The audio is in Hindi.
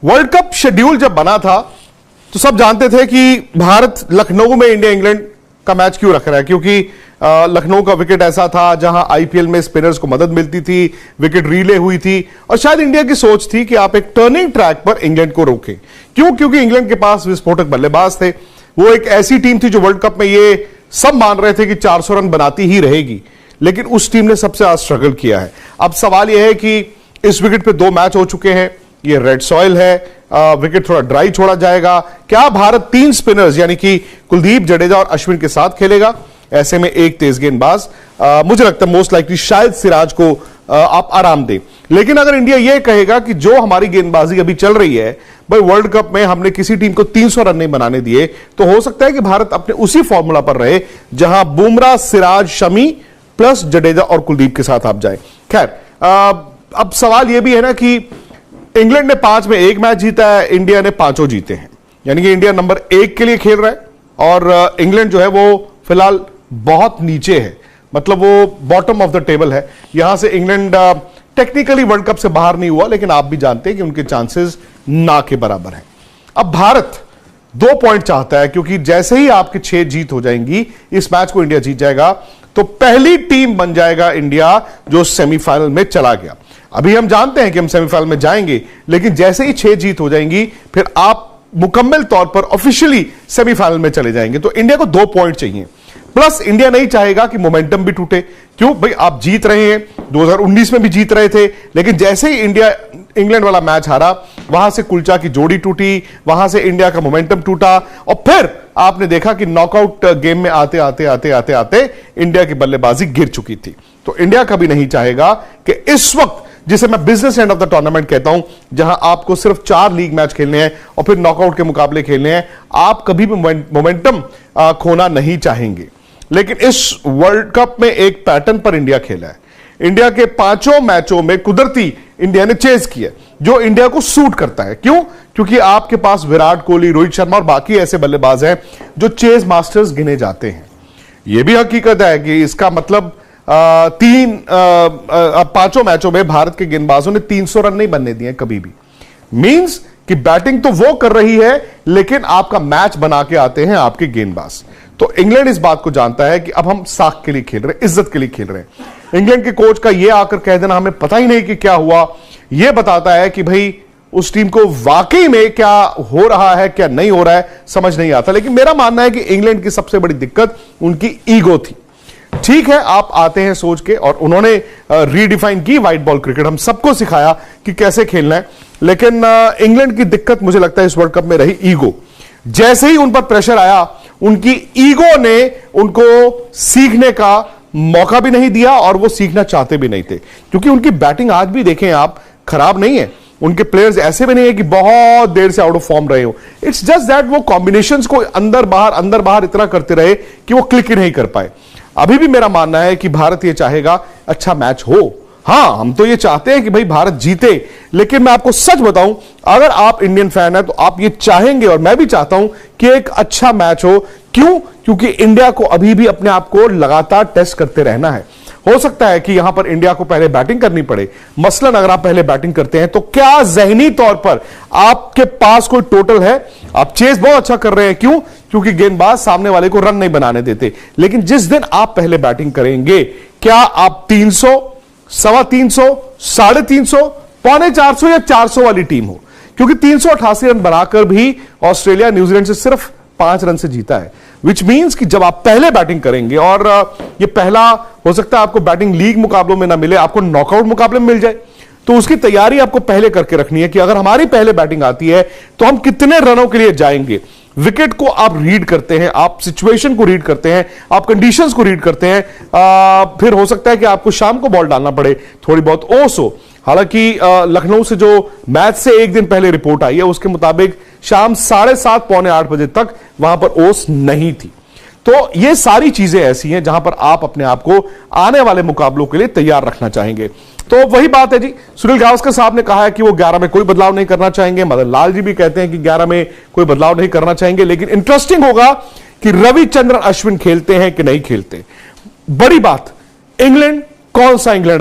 वर्ल्ड कप शेड्यूल जब बना था तो सब जानते थे कि भारत लखनऊ में इंडिया इंग्लैंड का मैच क्यों रख रहा है, क्योंकि लखनऊ का विकेट ऐसा था जहां आईपीएल में स्पिनर्स को मदद मिलती थी, विकेट रीले हुई थी और शायद इंडिया की सोच थी कि आप एक टर्निंग ट्रैक पर इंग्लैंड को रोकें। क्यों? क्योंकि इंग्लैंड के पास विस्फोटक बल्लेबाज थे। वो एक ऐसी टीम थी जो वर्ल्ड कप में ये सब मान रहे थे कि 400 रन बनाती ही रहेगी, लेकिन उस टीम ने सबसे ज्यादा स्ट्रगल किया है। अब सवाल यह है कि इस विकेट पे 2 मैच हो चुके हैं, ये रेड सॉइल है, विकेट थोड़ा ड्राई छोड़ा जाएगा। क्या भारत 3 स्पिनर्स यानी कि कुलदीप, जडेजा और अश्विन के साथ खेलेगा? ऐसे में एक तेज गेंदबाज मुझे लगता है मोस्ट लाइकली शायद सिराज को आप आराम दें। लेकिन अगर इंडिया यह कहेगा कि जो हमारी गेंदबाजी अभी चल रही है, भाई वर्ल्ड कप में हमने किसी टीम को 300 रन नहीं बनाने दिए, तो हो सकता है कि भारत अपने उसी फॉर्मूला पर रहे जहां बुमराह, सिराज, शमी प्लस जडेजा और कुलदीप के साथ आप जाए। खैर, अब सवाल यह भी है ना कि इंग्लैंड ने 5 में 1 मैच जीता है, इंडिया ने 5 जीते हैं, यानी कि इंडिया नंबर 1 के लिए खेल रहा है और इंग्लैंड जो है वो फिलहाल बहुत नीचे है, मतलब वो बॉटम ऑफ द टेबल है। यहां से इंग्लैंड टेक्निकली वर्ल्ड कप से बाहर नहीं हुआ, लेकिन आप भी जानते हैं कि उनके चांसेस ना के बराबर हैं। अब भारत 2 पॉइंट चाहता है, क्योंकि जैसे ही आपके 6 जीत हो जाएंगी, इस मैच को इंडिया जीत जाएगा तो पहली टीम बन जाएगा इंडिया जो सेमीफाइनल में चला गया। अभी हम जानते हैं कि हम सेमीफाइनल में जाएंगे, लेकिन जैसे ही 6 जीत हो जाएंगी फिर आप मुकम्मल तौर पर ऑफिशियली सेमीफाइनल में चले जाएंगे। तो इंडिया को 2 पॉइंट चाहिए, प्लस इंडिया नहीं चाहेगा कि मोमेंटम भी टूटे। क्यों भाई, आप जीत रहे हैं, 2019 में भी जीत रहे थे, लेकिन जैसे ही इंडिया इंग्लैंड वाला मैच हारा, वहां से कुलचा की जोड़ी टूटी, वहां से इंडिया का मोमेंटम टूटा और फिर आपने देखा कि नॉकआउट गेम में आते आते आते आते आते इंडिया की बल्लेबाजी गिर चुकी थी। तो इंडिया कभी नहीं चाहेगा कि इस वक्त, जिसे मैं business end of the tournament कहता हूं, जहां आपको सिर्फ 4 लीग मैच खेलने हैं और फिर नॉकआउट के मुकाबले खेलने हैं, आप कभी भी मोमेंटम खोना नहीं चाहेंगे। लेकिन इस वर्ल्ड कप में एक पैटर्न पर इंडिया खेला है। इंडिया के 5 मैचों में कुदरती इंडिया ने चेज किया, जो इंडिया को सूट करता है। क्यों? क्योंकि आपके पास विराट कोहली, रोहित शर्मा और बाकी ऐसे बल्लेबाज हैं जो चेज मास्टर्स गिने जाते हैं। यह भी हकीकत है कि इसका मतलब 5 मैचों में भारत के गेंदबाजों ने 300 रन नहीं बनने दिए कभी भी। मींस कि बैटिंग तो वो कर रही है, लेकिन आपका मैच बना के आते हैं आपके गेंदबाज। तो इंग्लैंड इस बात को जानता है कि अब हम साख के लिए खेल रहे हैं, इज्जत के लिए खेल रहे हैं। इंग्लैंड के कोच का यह आकर कह देना हमें पता ही नहीं कि क्या हुआ, यह बताता है कि भाई उस टीम को वाकई में क्या हो रहा है, क्या नहीं हो रहा है, समझ नहीं आता। लेकिन मेरा मानना है कि इंग्लैंड की सबसे बड़ी दिक्कत उनकी ईगो थी। ठीक है, आप आते हैं सोच के, और उन्होंने रीडिफाइन की व्हाइट बॉल क्रिकेट, हम सबको सिखाया कि कैसे खेलना है। लेकिन इंग्लैंड की दिक्कत मुझे लगता है इस वर्ल्ड कप में रही ईगो। जैसे ही उन पर प्रेशर आया, उनकी ईगो ने उनको सीखने का मौका भी नहीं दिया और वो सीखना चाहते भी नहीं थे। क्योंकि उनकी बैटिंग आज भी देखें आप, खराब नहीं है। उनके प्लेयर्स ऐसे भी नहीं है कि बहुत देर से आउट ऑफ फॉर्म रहे हो। इट्स जस्ट दैट वो कॉम्बिनेशंस को अंदर बाहर इतना करते रहे कि वो क्लिक ही नहीं कर पाए। अभी भी मेरा मानना है कि भारत ये चाहेगा अच्छा मैच हो। हां, हम तो ये चाहते हैं कि भाई भारत जीते, लेकिन मैं आपको सच बताऊं, अगर आप इंडियन फैन है तो आप ये चाहेंगे, और मैं भी चाहता हूं कि एक अच्छा मैच हो। क्यों? क्योंकि इंडिया को अभी भी अपने आप को लगातार टेस्ट करते रहना है। हो सकता है कि यहां पर इंडिया को पहले बैटिंग करनी पड़े। मसलन अगर आप पहले बैटिंग करते हैं तो क्या जहनी तौर पर आपके पास कोई टोटल है? आप चेस बहुत अच्छा कर रहे हैं। क्यों? क्योंकि गेंदबाज सामने वाले को रन नहीं बनाने देते। लेकिन जिस दिन आप पहले बैटिंग करेंगे, क्या आप 300, 350, 350, 450 या 400 वाली टीम हो? क्योंकि 388 रन बनाकर भी ऑस्ट्रेलिया न्यूजीलैंड से सिर्फ 5 रन से जीता है। विच मीन्स कि जब आप पहले बैटिंग करेंगे, और ये पहला हो सकता है आपको बैटिंग लीग मुकाबलों में ना मिले, आपको नॉकआउट मुकाबले में मिल जाए, तो उसकी तैयारी आपको पहले करके रखनी है कि अगर हमारी पहले बैटिंग आती है तो हम कितने रनों के लिए जाएंगे। विकेट को आप रीड करते हैं, आप सिचुएशन को रीड करते हैं, आप कंडीशंस को रीड करते हैं। फिर हो सकता है कि आपको शाम को बॉल डालना पड़े, थोड़ी बहुत ओस हो। हालांकि लखनऊ से जो मैच से 1 दिन पहले रिपोर्ट आई है, उसके मुताबिक शाम 7:30 पौने 8 बजे तक वहां पर ओस नहीं थी। तो ये सारी चीजें ऐसी हैं जहां पर आप अपने आप को आने वाले मुकाबलों के लिए तैयार रखना चाहेंगे। तो वही बात है जी, सुनील गावस्कर साहब ने कहा है कि वो 11 में कोई बदलाव नहीं करना चाहेंगे। मदन लाल जी भी कहते हैं कि 11 में कोई बदलाव नहीं करना चाहेंगे। लेकिन इंटरेस्टिंग होगा कि रविचंद्रन अश्विन खेलते हैं कि नहीं खेलते। बड़ी बात, इंग्लैंड कौन सा इंग्लैंड